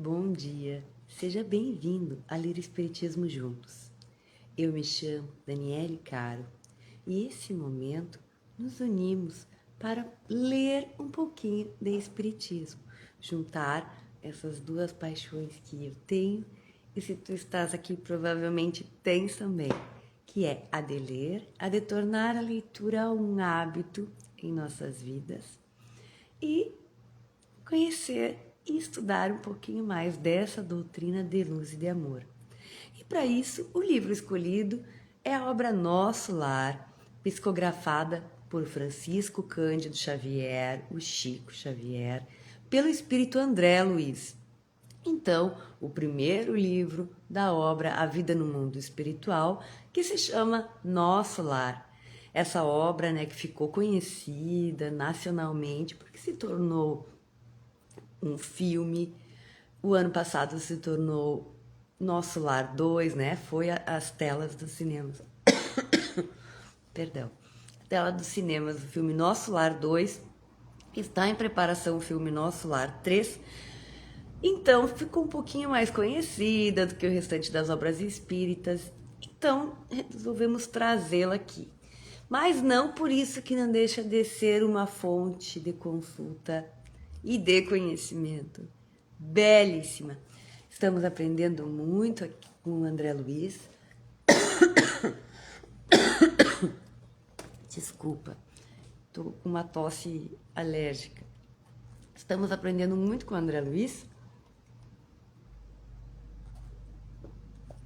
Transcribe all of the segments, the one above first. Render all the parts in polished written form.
Bom dia, seja bem-vindo a Ler Espiritismo Juntos. Eu me chamo Daniele Caro e esse momento nos unimos para ler um pouquinho de Espiritismo, juntar essas duas paixões que eu tenho e se tu estás aqui provavelmente tens também, que é a de ler, a de tornar a leitura um hábito em nossas vidas e conhecer e estudar um pouquinho mais dessa doutrina de luz e de amor. E para isso, o livro escolhido é a obra Nosso Lar, psicografada por Francisco Cândido Xavier, o Chico Xavier, pelo espírito André Luiz. Então, o primeiro livro da obra A Vida no Mundo Espiritual, que se chama Nosso Lar. Essa obra, que ficou conhecida nacionalmente porque se tornou um filme. O ano passado se tornou Nosso Lar 2, Foi as telas dos cinemas. Perdão. Tela dos cinemas do filme Nosso Lar 2. Está em preparação o filme Nosso Lar 3. Então, ficou um pouquinho mais conhecida do que o restante das obras espíritas. Então, resolvemos trazê-la aqui. Mas não por isso que não deixa de ser uma fonte de consulta e de conhecimento. Belíssima. Estamos aprendendo muito aqui com o André Luiz. Desculpa, estou com uma tosse alérgica. Estamos aprendendo muito com o André Luiz.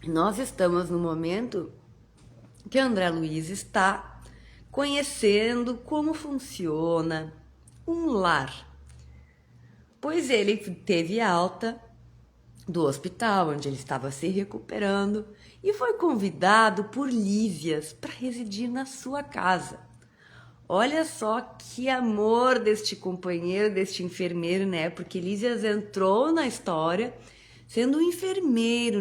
Nós estamos no momento que o André Luiz está conhecendo como funciona um lar. Pois ele teve alta do hospital onde ele estava se recuperando e foi convidado por Lísias para residir na sua casa. Olha só que amor deste companheiro, deste enfermeiro, Porque Lísias entrou na história sendo um enfermeiro,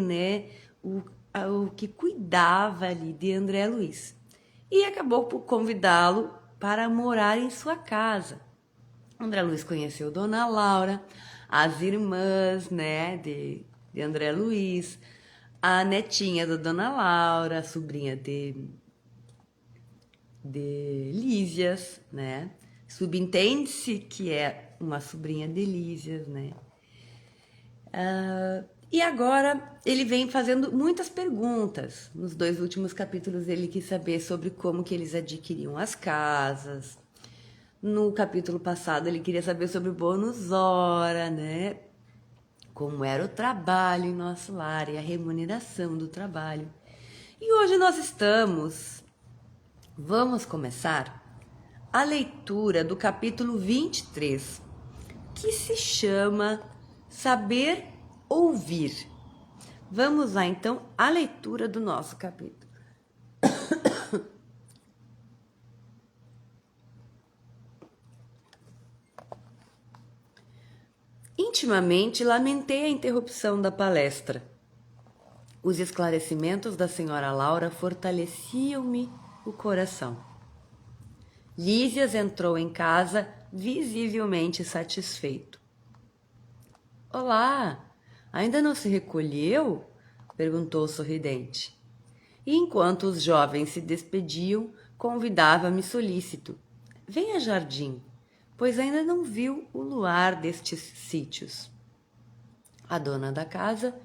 O que cuidava ali de André Luiz. E acabou por convidá-lo para morar em sua casa. André Luiz conheceu Dona Laura, as irmãs, de André Luiz, a netinha da Dona Laura, a sobrinha de Lísias, Subentende-se que é uma sobrinha de Lísias, E agora ele vem fazendo muitas perguntas. Nos 2 últimos capítulos ele quis saber sobre como que eles adquiriam as casas. No capítulo passado ele queria saber sobre o bônus hora, Como era o trabalho em nosso lar e a remuneração do trabalho. E hoje vamos começar a leitura do capítulo 23, que se chama Saber Ouvir. Vamos lá então à leitura do nosso capítulo. Intimamente lamentei a interrupção da palestra. Os esclarecimentos da senhora Laura fortaleciam-me o coração. Lísias entrou em casa visivelmente satisfeito. Olá, ainda não se recolheu? Perguntou sorridente. E enquanto os jovens se despediam, convidava-me solícito. Venha, Jardim, pois ainda não viu o luar destes sítios. A dona da casa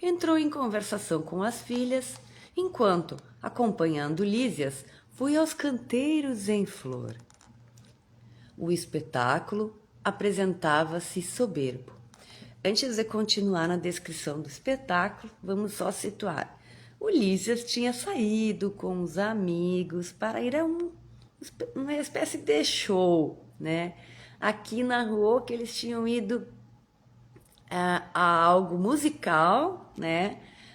entrou em conversação com as filhas, enquanto, acompanhando Lísias, fui aos canteiros em flor. O espetáculo apresentava-se soberbo. Antes de continuar na descrição do espetáculo, vamos só situar. O Lísias tinha saído com os amigos para ir a uma espécie de show, Aqui na rua que eles tinham ido a algo musical,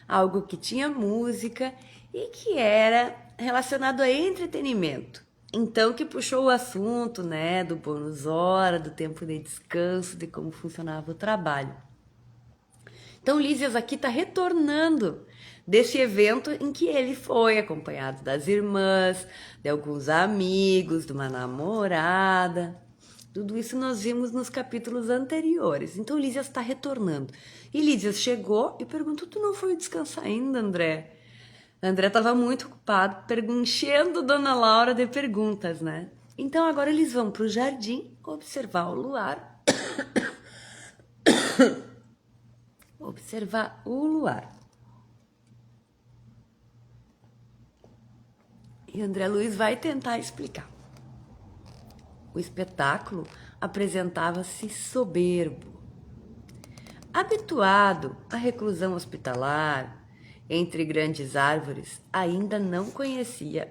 Algo que tinha música e que era relacionado a entretenimento. Então que puxou o assunto, do bônus hora, do tempo de descanso, de como funcionava o trabalho. Então Lísias aqui está retornando desse evento em que ele foi acompanhado das irmãs, de alguns amigos, de uma namorada. Tudo isso nós vimos nos capítulos anteriores. Então Lísias está retornando. E Lísias chegou e perguntou: tu não foi descansar ainda, André? André estava muito ocupado, enchendo Dona Laura de perguntas, né? Então agora eles vão para o jardim observar o luar. Observar o luar. E André Luiz vai tentar explicar. O espetáculo apresentava-se soberbo. Habituado à reclusão hospitalar, entre grandes árvores, ainda não conhecia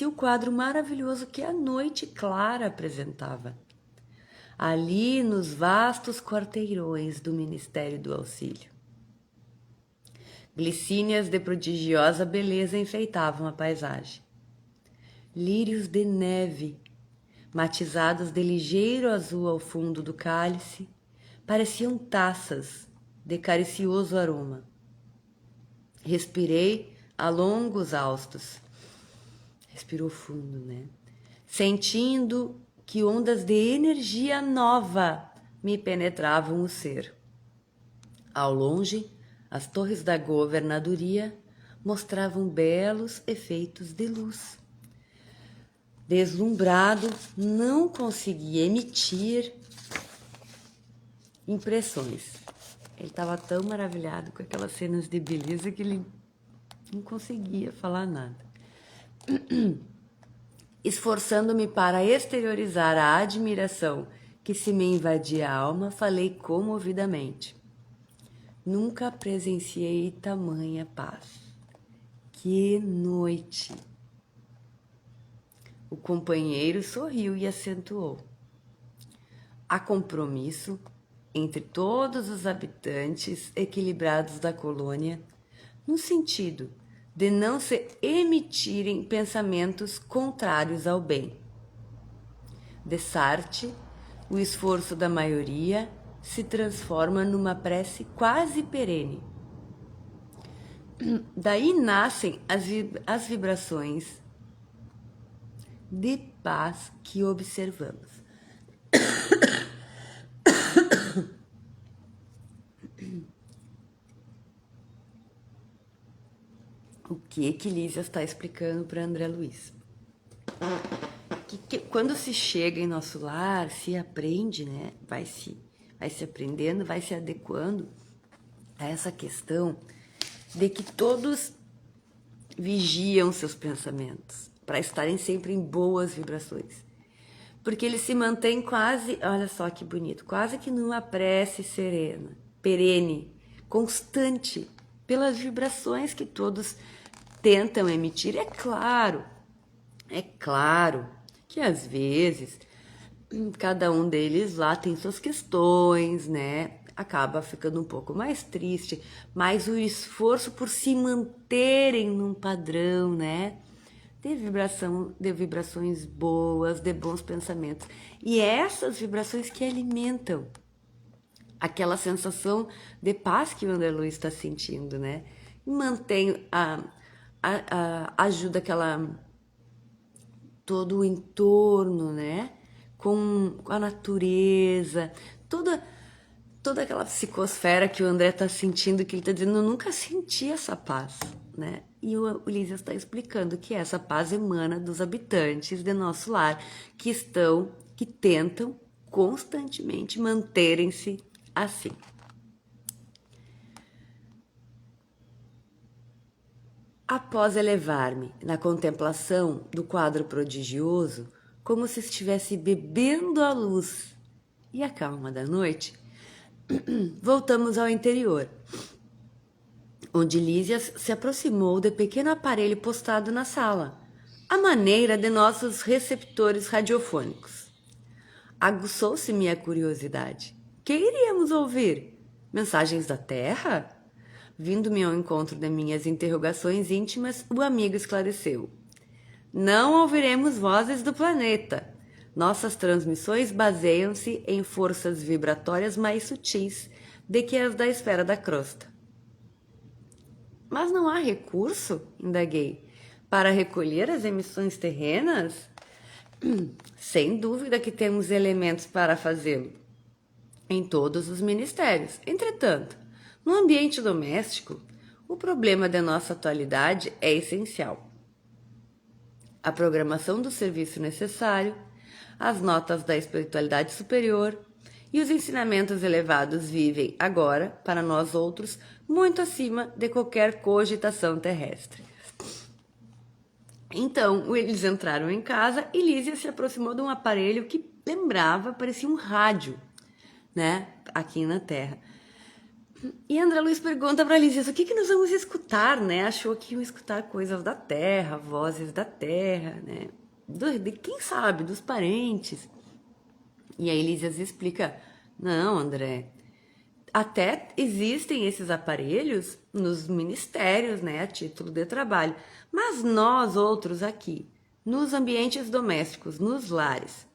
o quadro maravilhoso que a noite clara apresentava. Ali nos vastos quarteirões do Ministério do Auxílio. Glicínias de prodigiosa beleza enfeitavam a paisagem. Lírios de neve, matizados de ligeiro azul ao fundo do cálice, pareciam taças de caricioso aroma. Respirei a longos haustos. Respirou fundo, né? Sentindo que ondas de energia nova me penetravam o ser. Ao longe, as torres da governadoria mostravam belos efeitos de luz. Deslumbrado, não conseguia emitir impressões. Ele estava tão maravilhado com aquelas cenas de beleza que ele não conseguia falar nada. Esforçando-me para exteriorizar a admiração que se me invadia a alma, falei comovidamente. Nunca presenciei tamanha paz. Que noite! O companheiro sorriu e acentuou. Há compromisso entre todos os habitantes equilibrados da colônia, no sentido de não se emitirem pensamentos contrários ao bem. De Sartre, o esforço da maioria se transforma numa prece quase perene. Daí nascem as vibrações de paz que observamos. O que Lísias está explicando para André Luiz? Que quando se chega em nosso lar, se aprende, né? Vai se aprendendo, vai se adequando a essa questão de que todos vigiam seus pensamentos para estarem sempre em boas vibrações. Porque eles se mantêm quase, olha só que bonito, quase que numa prece serena, perene, constante, pelas vibrações que todos tentam emitir. É claro que às vezes cada um deles lá tem suas questões, né? Acaba ficando um pouco mais triste, mas o esforço por se manterem num padrão, né? De vibrações boas, de bons pensamentos. E essas vibrações que alimentam aquela sensação de paz que o André Luiz está sentindo, né? E mantém ajuda todo o entorno, né? Com a natureza, toda aquela psicosfera que o André está sentindo, que ele está dizendo, eu nunca senti essa paz, né? E o Lísias está explicando que essa paz emana dos habitantes de nosso lar, que tentam constantemente manterem-se assim. Após elevar-me na contemplação do quadro prodigioso, como se estivesse bebendo a luz e a calma da noite, voltamos ao interior, onde Lísias se aproximou do pequeno aparelho postado na sala, à maneira de nossos receptores radiofônicos. Aguçou-se minha curiosidade. Que iríamos ouvir? Mensagens da Terra? Vindo-me ao encontro de minhas interrogações íntimas, o amigo esclareceu. Não ouviremos vozes do planeta. Nossas transmissões baseiam-se em forças vibratórias mais sutis do que as da esfera da crosta. Mas não há recurso, indaguei, para recolher as emissões terrenas? Sem dúvida que temos elementos para fazê-lo em todos os ministérios. Entretanto, no ambiente doméstico, o problema da nossa atualidade é essencial. A programação do serviço necessário, as notas da espiritualidade superior e os ensinamentos elevados vivem agora, para nós outros, muito acima de qualquer cogitação terrestre. Então, eles entraram em casa e Lísia se aproximou de um aparelho que parecia um rádio, né, aqui na Terra. E André Luiz pergunta para Lísia, o que nós vamos escutar, né? Achou que iam escutar coisas da Terra, vozes da Terra, né? De quem sabe, dos parentes. E aí Lísia explica, não, André, até existem esses aparelhos nos ministérios, né, a título de trabalho, mas nós outros aqui, nos ambientes domésticos, nos lares,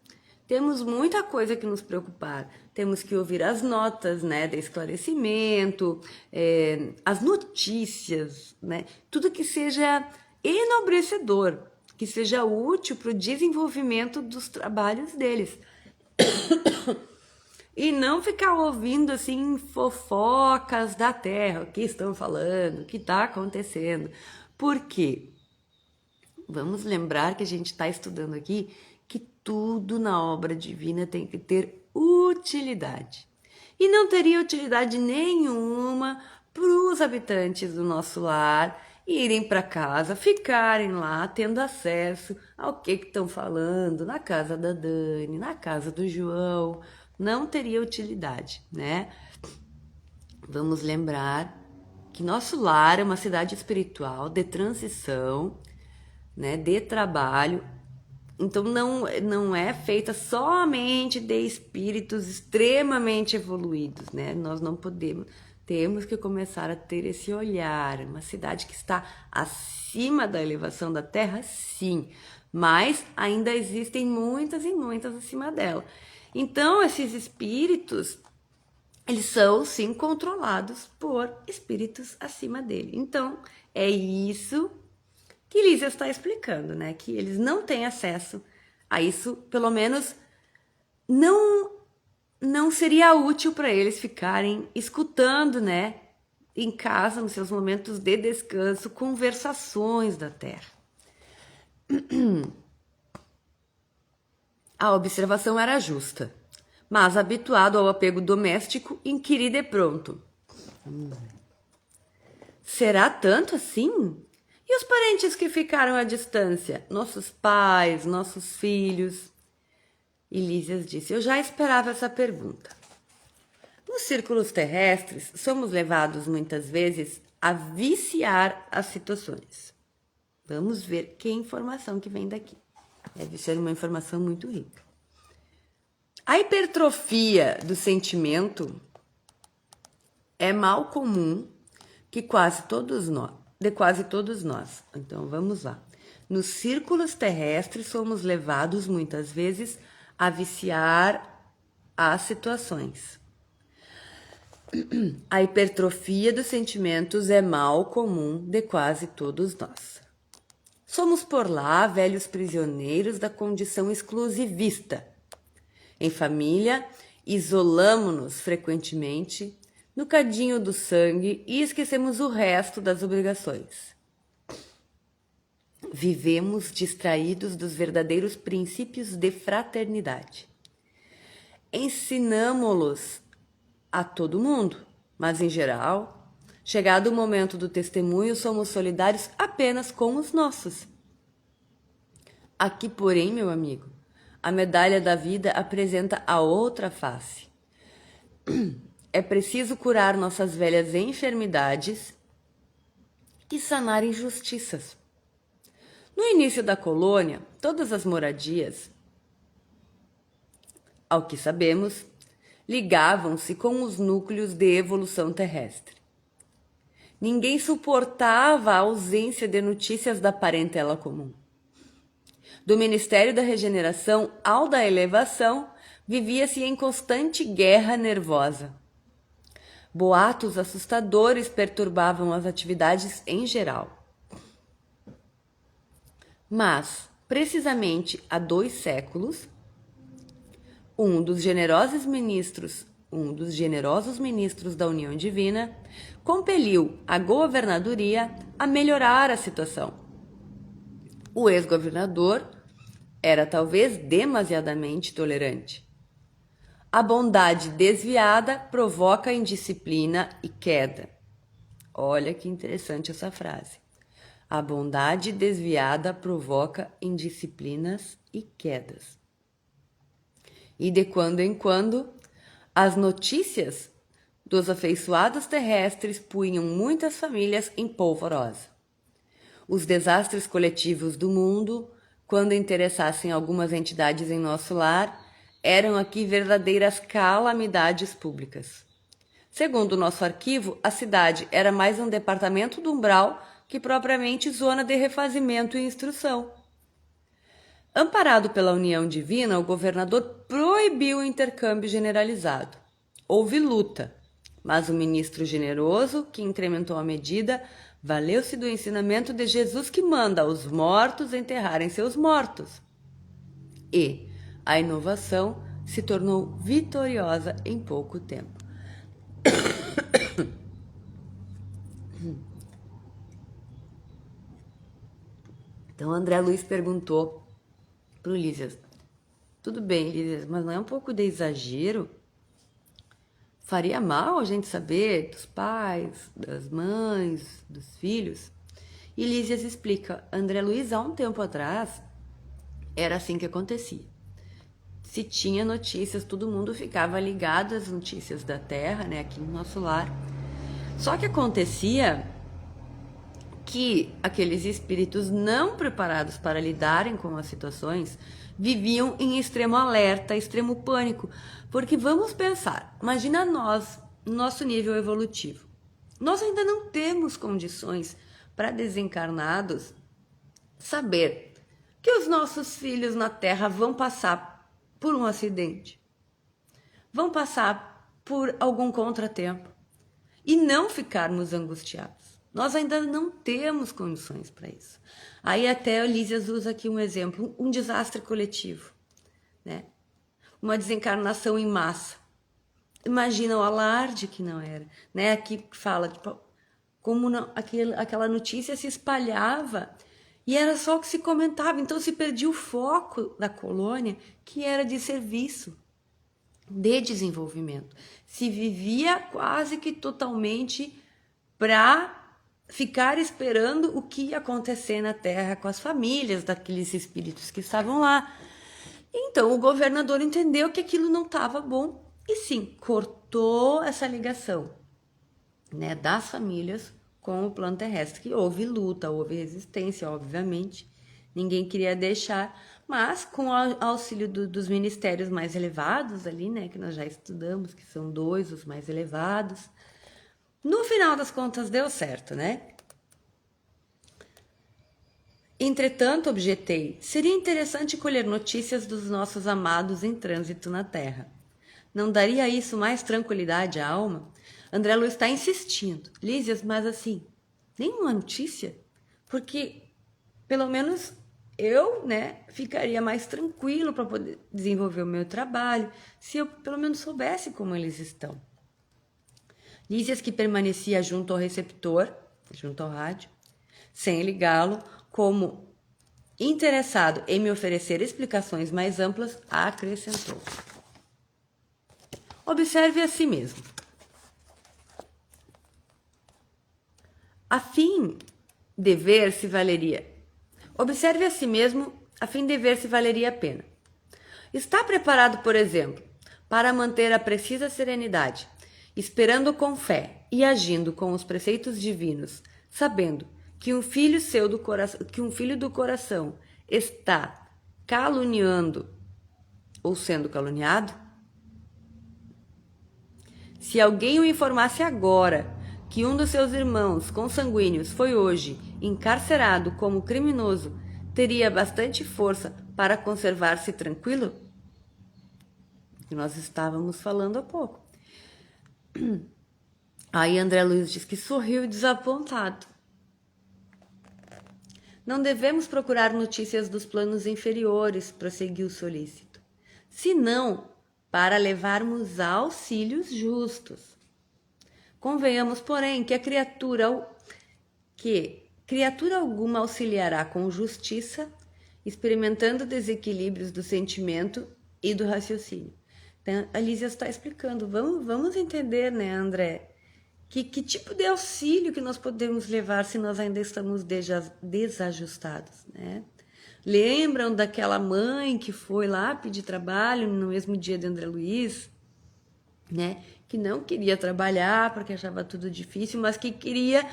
temos muita coisa que nos preocupar. Temos que ouvir as notas, né, de esclarecimento, as notícias, né, tudo que seja enobrecedor, que seja útil para o desenvolvimento dos trabalhos deles. E não ficar ouvindo assim fofocas da Terra, o que estão falando, o que está acontecendo. Por quê? Vamos lembrar que a gente está estudando aqui que tudo na obra divina tem que ter utilidade. E não teria utilidade nenhuma para os habitantes do nosso lar irem para casa, ficarem lá tendo acesso ao que estão falando na casa da Dani, na casa do João. Não teria utilidade, né? Vamos lembrar que nosso lar é uma cidade espiritual de transição, né, de trabalho. Então não é feita somente de espíritos extremamente evoluídos, né? Nós não podemos, temos que começar a ter esse olhar. Uma cidade que está acima da elevação da Terra, sim, mas ainda existem muitas e muitas acima dela. Então esses espíritos, eles são sim controlados por espíritos acima dele. Então é isso que Lísia está explicando, né? Que eles não têm acesso a isso, pelo menos não seria útil para eles ficarem escutando, né? Em casa, nos seus momentos de descanso, conversações da Terra. A observação era justa, mas habituado ao apego doméstico, inquiri de pronto. Será tanto assim? E os parentes que ficaram à distância? Nossos pais, nossos filhos? E Lísias disse, eu já esperava essa pergunta. Nos círculos terrestres, somos levados muitas vezes a viciar as situações. Vamos ver que informação que vem daqui. Deve ser uma informação muito rica. A hipertrofia do sentimento é mal comum de quase todos nós. Então, vamos lá. Nos círculos terrestres, somos levados muitas vezes a viciar as situações. A hipertrofia dos sentimentos é mal comum de quase todos nós. Somos por lá velhos prisioneiros da condição exclusivista. Em família, isolamo-nos frequentemente no cadinho do sangue e esquecemos o resto das obrigações. Vivemos distraídos dos verdadeiros princípios de fraternidade. Ensinamo-los a todo mundo, mas em geral, chegado o momento do testemunho, somos solidários apenas com os nossos. Aqui, porém, meu amigo, a medalha da vida apresenta a outra face. É preciso curar nossas velhas enfermidades e sanar injustiças. No início da colônia, todas as moradias, ao que sabemos, ligavam-se com os núcleos de evolução terrestre. Ninguém suportava a ausência de notícias da parentela comum. Do Ministério da Regeneração ao da Elevação, vivia-se em constante guerra nervosa. Boatos assustadores perturbavam as atividades em geral. Mas, Precisamente há 2 séculos, um dos generosos ministros da União Divina compeliu a governadoria a melhorar a situação. O ex-governador era talvez demasiadamente tolerante. A bondade desviada provoca indisciplina e queda. Olha que interessante essa frase. A bondade desviada provoca indisciplinas e quedas. E de quando em quando, as notícias dos afeiçoados terrestres punham muitas famílias em polvorosa. Os desastres coletivos do mundo, quando interessassem algumas entidades em nosso lar, eram aqui verdadeiras calamidades públicas. Segundo o nosso arquivo, a cidade era mais um departamento do umbral que propriamente zona de refazimento e instrução. Amparado pela união divina, o governador proibiu o intercâmbio generalizado. Houve luta, mas o ministro generoso, que incrementou a medida, valeu-se do ensinamento de Jesus que manda os mortos enterrarem seus mortos. E a inovação se tornou vitoriosa em pouco tempo. Então André Luiz perguntou para o Lísias: tudo bem, Lísias, mas não é um pouco de exagero? Faria mal a gente saber dos pais, das mães, dos filhos? E Lísias explica: André Luiz, há um tempo atrás, era assim que acontecia. Se tinha notícias, todo mundo ficava ligado às notícias da Terra, né, aqui no nosso lar. Só que acontecia que aqueles espíritos não preparados para lidarem com as situações viviam em extremo alerta, extremo pânico. Porque vamos pensar, imagina nós, nosso nível evolutivo. Nós ainda não temos condições para desencarnados saber que os nossos filhos na Terra vão passar por um acidente, vão passar por algum contratempo e não ficarmos angustiados. Nós ainda não temos condições para isso. Aí até o Lísias usa aqui um exemplo, um desastre coletivo, né? Uma desencarnação em massa. Imagina o alarde que não era, né? Aqui fala tipo, como não, aquela notícia se espalhava e era só o que se comentava. Então se perdia o foco da colônia, que era de serviço, de desenvolvimento. Se vivia quase que totalmente para ficar esperando o que ia acontecer na Terra com as famílias daqueles espíritos que estavam lá. Então o governador entendeu que aquilo não estava bom e sim, cortou essa ligação, né, das famílias com o plano terrestre. Que houve luta, houve resistência, obviamente, ninguém queria deixar, mas com o auxílio dos ministérios mais elevados ali, né, que nós já estudamos, que são 2 os mais elevados, no final das contas deu certo, né? Entretanto, objetei, seria interessante colher notícias dos nossos amados em trânsito na Terra. Não daria isso mais tranquilidade à alma? André Luiz está insistindo. Lísias, mas assim, nenhuma notícia? Porque, pelo menos, eu, né, ficaria mais tranquilo para poder desenvolver o meu trabalho, se eu pelo menos soubesse como eles estão. Lísias, que permanecia junto ao receptor, junto ao rádio, sem ligá-lo, como interessado em me oferecer explicações mais amplas, acrescentou: observe a si mesmo. A fim de ver se valeria. Observe a si mesmo a fim de ver se valeria a pena. Está preparado, por exemplo, para manter a precisa serenidade, esperando com fé e agindo com os preceitos divinos, sabendo que um filho do coração está caluniando ou sendo caluniado? Se alguém o informasse agora que um dos seus irmãos consanguíneos foi hoje encarcerado como criminoso, teria bastante força para conservar-se tranquilo? Que nós estávamos falando há pouco. Aí André Luiz diz que sorriu desapontado. Não devemos procurar notícias dos planos inferiores, prosseguiu o solícito, senão para levarmos auxílios justos. Convenhamos, porém, que criatura alguma auxiliará com justiça, experimentando desequilíbrios do sentimento e do raciocínio. Então, a Lísia está explicando. Vamos entender, né, André? Que tipo de auxílio que nós podemos levar se nós ainda estamos desajustados, né? Lembram daquela mãe que foi lá pedir trabalho no mesmo dia de André Luiz, né? Que não queria trabalhar porque achava tudo difícil, mas que queria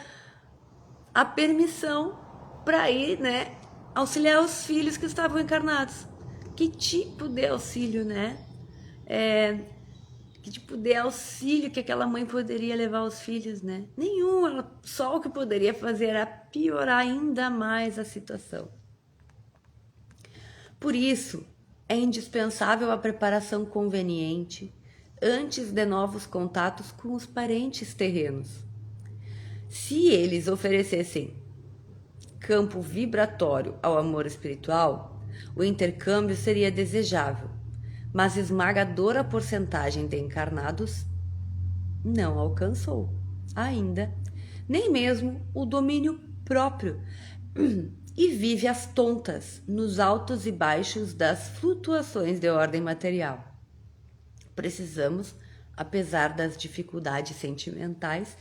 a permissão para ir, né, auxiliar os filhos que estavam encarnados. Que tipo de auxílio, né? Que tipo de auxílio que aquela mãe poderia levar aos filhos, né? Nenhum, só o que poderia fazer era piorar ainda mais a situação. Por isso, é indispensável a preparação conveniente antes de novos contatos com os parentes terrenos. Se eles oferecessem campo vibratório ao amor espiritual, o intercâmbio seria desejável, mas esmagadora porcentagem de encarnados não alcançou ainda nem mesmo o domínio próprio e vive às tontas nos altos e baixos das flutuações de ordem material. Precisamos, apesar das dificuldades sentimentais,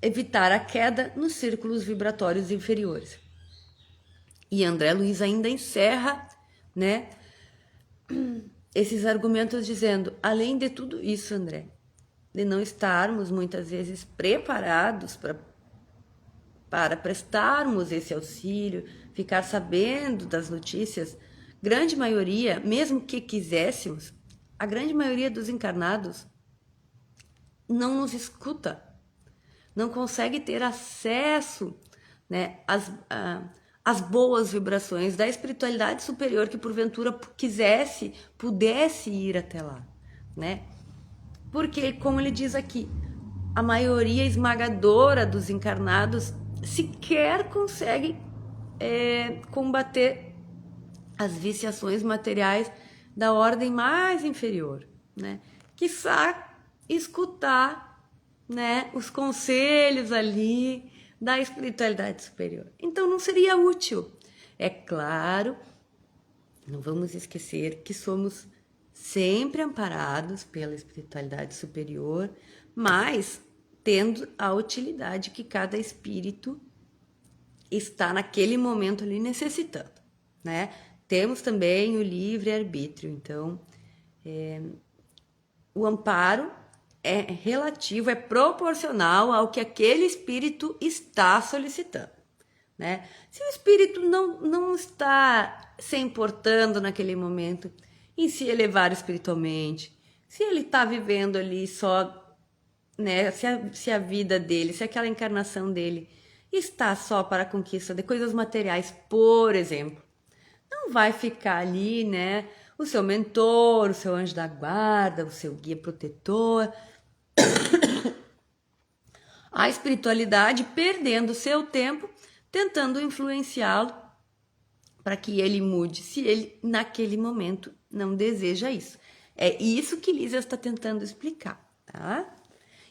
evitar a queda nos círculos vibratórios inferiores. E André Luiz ainda encerra, né, esses argumentos dizendo, além de tudo isso, André, de não estarmos muitas vezes preparados para prestarmos esse auxílio, ficar sabendo das notícias, grande maioria, mesmo que quiséssemos, a grande maioria dos encarnados não nos escuta, não consegue ter acesso, né, às boas vibrações da espiritualidade superior que porventura pudesse ir até lá, né? Porque, como ele diz aqui, a maioria esmagadora dos encarnados sequer consegue combater as viciações materiais da ordem mais inferior, né? Quiçá escutar, né, os conselhos ali da espiritualidade superior. Então não seria útil. É claro, não vamos esquecer que somos sempre amparados pela espiritualidade superior, mas tendo a utilidade que cada espírito está naquele momento ali necessitando, né? Temos também o livre-arbítrio, então o amparo é relativo, é proporcional ao que aquele espírito está solicitando, né? Se o espírito não está se importando naquele momento em se elevar espiritualmente, se ele está vivendo ali só, né, se a vida dele, se aquela encarnação dele está só para a conquista de coisas materiais, por exemplo, não vai ficar ali, né, o seu mentor, o seu anjo da guarda, o seu guia protetor, a espiritualidade perdendo seu tempo tentando influenciá-lo para que ele mude, se ele naquele momento não deseja isso. É isso que Lísia está tentando explicar, tá?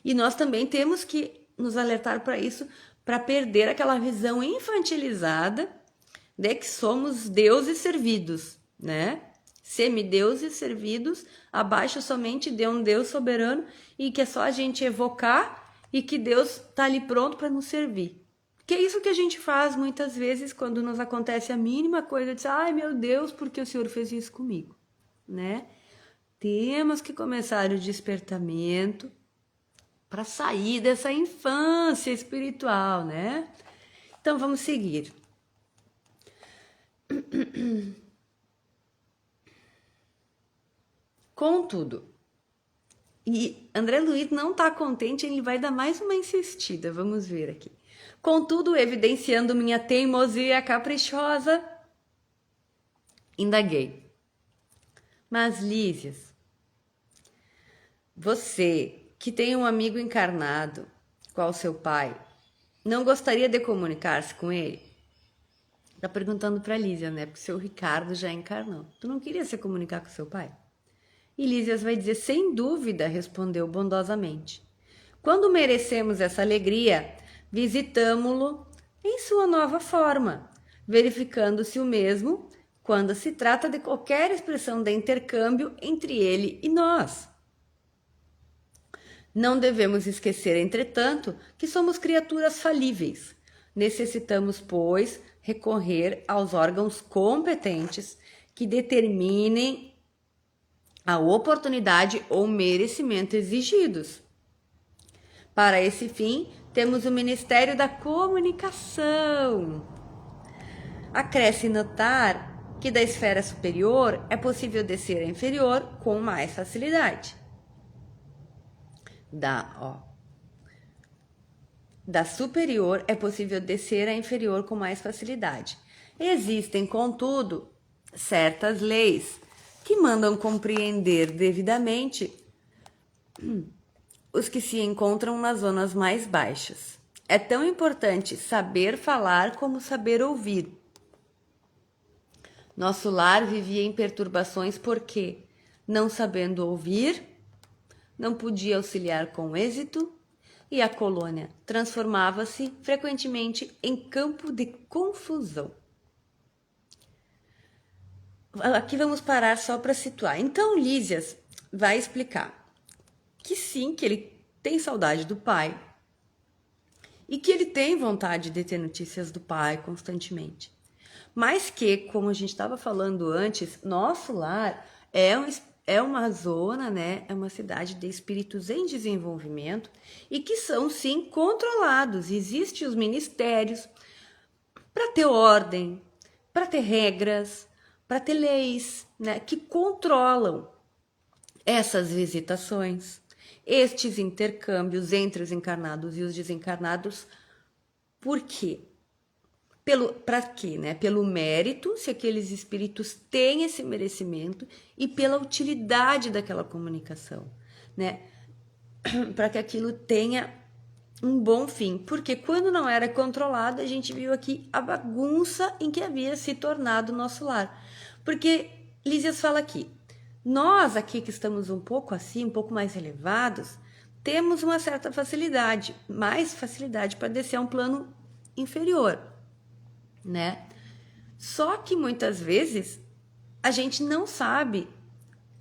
E nós também temos que nos alertar para isso, para perder aquela visão infantilizada de que somos deuses servidos, né? Semideuses servidos abaixo somente de um Deus soberano e que é só a gente evocar e que Deus está ali pronto para nos servir. Que é isso que a gente faz muitas vezes quando nos acontece a mínima coisa, diz, ai meu Deus, porque o Senhor fez isso comigo, né? Temos que começar o despertamento para sair dessa infância espiritual, né? Então vamos seguir. Contudo, e André Luiz não está contente, ele vai dar mais uma insistida, vamos ver aqui. Contudo, evidenciando minha teimosia caprichosa, indaguei. Mas, Lísias, você que tem um amigo encarnado, qual seu pai, não gostaria de comunicar-se com ele? Tá perguntando para Lísia, né? Porque o seu Ricardo já encarnou. Tu não queria se comunicar com seu pai? E Lísias vai dizer, sem dúvida, respondeu bondosamente. Quando merecemos essa alegria, visitamo-lo em sua nova forma, verificando se o mesmo quando se trata de qualquer expressão de intercâmbio entre ele e nós. Não devemos esquecer, entretanto, que somos criaturas falíveis. Necessitamos, pois, recorrer aos órgãos competentes que determinem a oportunidade ou merecimento exigidos. Para esse fim, temos o Ministério da Comunicação. Acresce notar que da esfera superior é possível descer à inferior com mais facilidade. Da superior é possível descer à inferior com mais facilidade. Existem, contudo, certas leis que mandam compreender devidamente os que se encontram nas zonas mais baixas. É tão importante saber falar como saber ouvir. Nosso lar vivia em perturbações porque, não sabendo ouvir, não podia auxiliar com êxito e a colônia transformava-se frequentemente em campo de confusão. Aqui vamos parar só para situar. Então, Lísias vai explicar que sim, que ele tem saudade do pai e que ele tem vontade de ter notícias do pai constantemente. Mas que, como a gente estava falando antes, nosso lar é uma zona, né? É uma cidade de espíritos em desenvolvimento e que são, sim, controlados. Existem os ministérios para ter ordem, para ter regras, para ter leis, né? Que controlam essas visitações, estes intercâmbios entre os encarnados e os desencarnados. Por quê? Para quê, né? Pelo mérito, se aqueles espíritos têm esse merecimento, e pela utilidade daquela comunicação, né? Para que aquilo tenha um bom fim. Porque quando não era controlado, a gente viu aqui a bagunça em que havia se tornado o nosso lar. Porque Lísias fala aqui, nós aqui que estamos um pouco assim, um pouco mais elevados, temos uma certa facilidade, mais facilidade para descer a um plano inferior, né? Só que muitas vezes a gente não sabe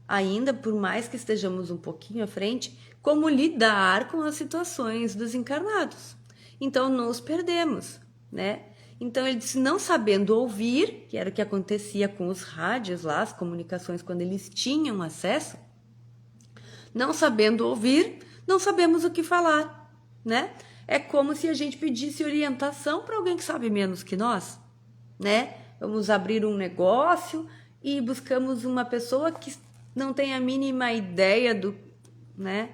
ainda, por mais que estejamos um pouquinho à frente, como lidar com as situações dos encarnados. Então nos perdemos, né? Então ele disse, não sabendo ouvir, que era o que acontecia com os rádios lá, as comunicações quando eles tinham acesso, não sabendo ouvir, não sabemos o que falar, né? É como se a gente pedisse orientação para alguém que sabe menos que nós, né? Vamos abrir um negócio e buscamos uma pessoa que não tem a mínima ideia né?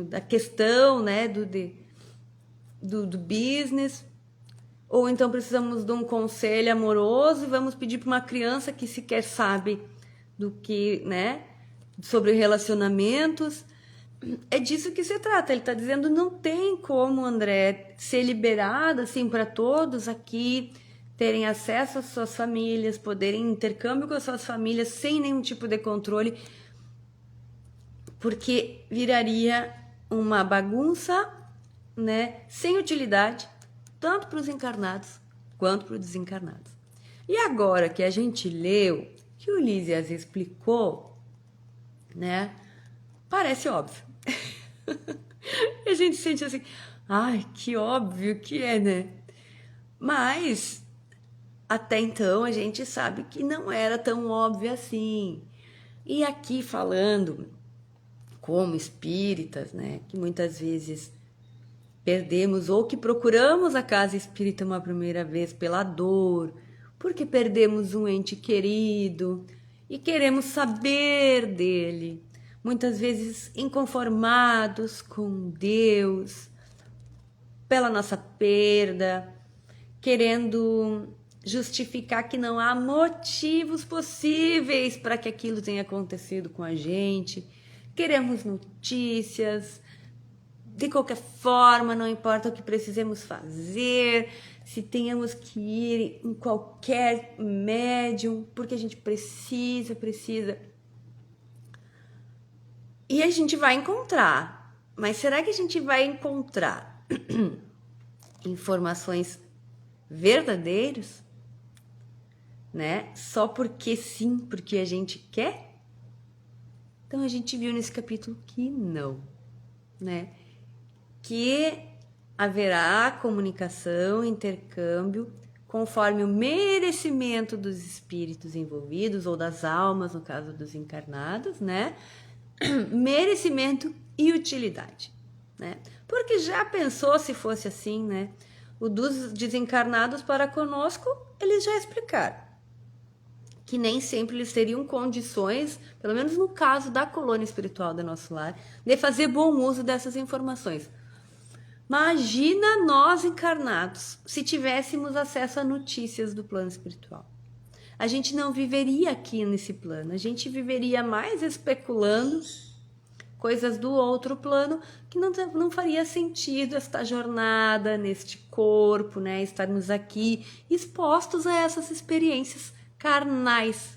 Da questão, né? Do business. Ou então precisamos de um conselho amoroso e vamos pedir para uma criança que sequer sabe do que, né? Sobre relacionamentos. É disso que se trata. Ele está dizendo, não tem como, André, ser liberado assim para todos aqui terem acesso às suas famílias, poderem intercâmbio com as suas famílias sem nenhum tipo de controle, porque viraria uma bagunça, né? Sem utilidade, tanto para os encarnados quanto para os desencarnados. E agora que a gente leu, que o Lísias explicou, né? Parece óbvio. A gente sente assim, ai, que óbvio que é, né? Mas até então a gente sabe que não era tão óbvio assim. E aqui falando como espíritas, né? Que muitas vezes perdemos ou que procuramos a casa espírita uma primeira vez pela dor, porque perdemos um ente querido e queremos saber dele. Muitas vezes inconformados com Deus, pela nossa perda, querendo justificar que não há motivos possíveis para que aquilo tenha acontecido com a gente. Queremos notícias, de qualquer forma, não importa o que precisemos fazer, se tenhamos que ir em qualquer médium, porque a gente precisa. E a gente vai encontrar. Mas será que a gente vai encontrar informações verdadeiras? Né? Só porque sim, porque a gente quer? Então a gente viu nesse capítulo que não, né? Que haverá comunicação, intercâmbio, conforme o merecimento dos espíritos envolvidos, ou das almas, no caso dos encarnados, né? Merecimento e utilidade, né? Porque já pensou se fosse assim, né? O dos desencarnados para conosco, eles já explicaram que nem sempre eles teriam condições, pelo menos no caso da colônia espiritual do nosso lar, de fazer bom uso dessas informações. Imagina nós encarnados se tivéssemos acesso a notícias do plano espiritual. A gente não viveria aqui nesse plano, a gente viveria mais especulando coisas do outro plano, que não faria sentido esta jornada neste corpo, né? Estarmos aqui expostos a essas experiências carnais.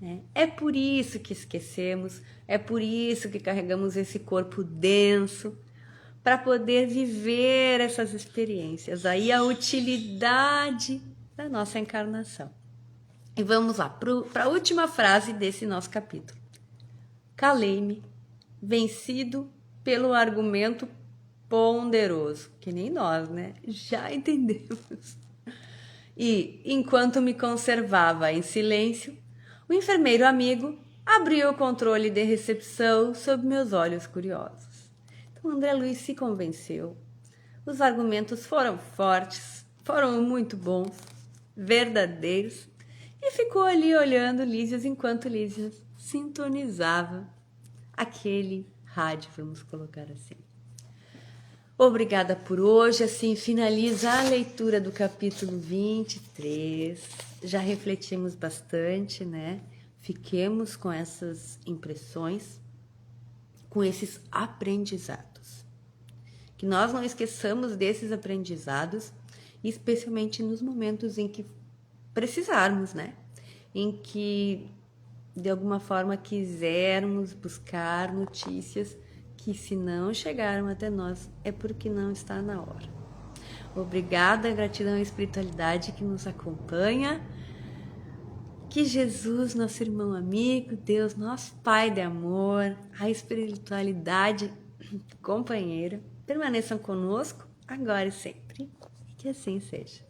Né? É por isso que esquecemos, é por isso que carregamos esse corpo denso, para poder viver essas experiências. Aí a utilidade da nossa encarnação. E vamos lá, para a última frase desse nosso capítulo. Calei-me, vencido pelo argumento ponderoso, que nem nós, né? Já entendemos. E, enquanto me conservava em silêncio, o enfermeiro amigo abriu o controle de recepção sob meus olhos curiosos. Então, André Luiz se convenceu. Os argumentos foram fortes, foram muito bons, verdadeiros, e ficou ali olhando Lísias enquanto Lísias sintonizava aquele rádio, vamos colocar assim. Obrigada por hoje, assim finaliza a leitura do capítulo 23. Já refletimos bastante, né? Fiquemos com essas impressões, com esses aprendizados. Que nós não esqueçamos desses aprendizados, especialmente nos momentos em que precisarmos, né? Em que, de alguma forma, quisermos buscar notícias que, se não chegaram até nós, é porque não está na hora. Obrigada, gratidão à espiritualidade que nos acompanha. Que Jesus, nosso irmão amigo, Deus, nosso Pai de amor, a espiritualidade companheira, permaneçam conosco agora e sempre. E que assim seja.